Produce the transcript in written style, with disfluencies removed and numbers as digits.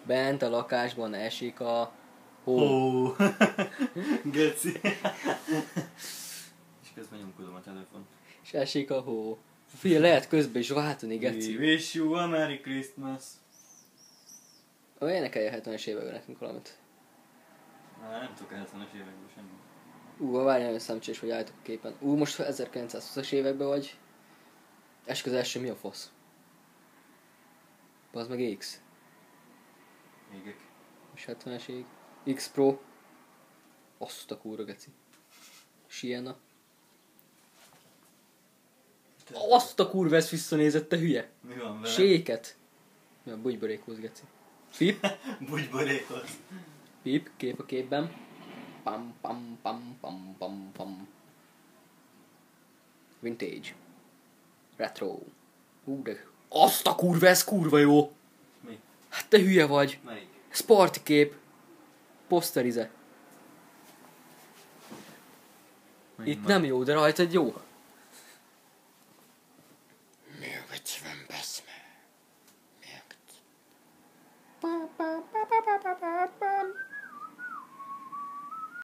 Bent a lakásban esik a hó. Hó. Geci. És közben nyomkodom a telefon. És esik a hó. Figyelj, lehet közben is váltani, geci. We wish you a Merry Christmas. Énekelj a 70-es években nekünk valamit. Nem tudok a 70-es évekből semmi. Várjál, hogy szemcsés, hogy álltok a képen. Most 1920-as években vagy. Esik az első, mi a fasz? Az meg X. Égek. És 70-es ég. X Pro. Azt a kurva, geci. Sienna. Azt a kurva, ezt visszanézett, te hülye. Mi van vele? Séket. Mi a bugyborékhoz, geci. Pip. Bugyborékot. Pip, kép a képben. Pam, pam, pam, pam, pam, pam. Vintage. Retro. De... Azt a kurva, ez kurva jó. Mi? Hát te hülye vagy. Melyik? Ez party kép. Posterize. Itt nem jó, de rajtad jó.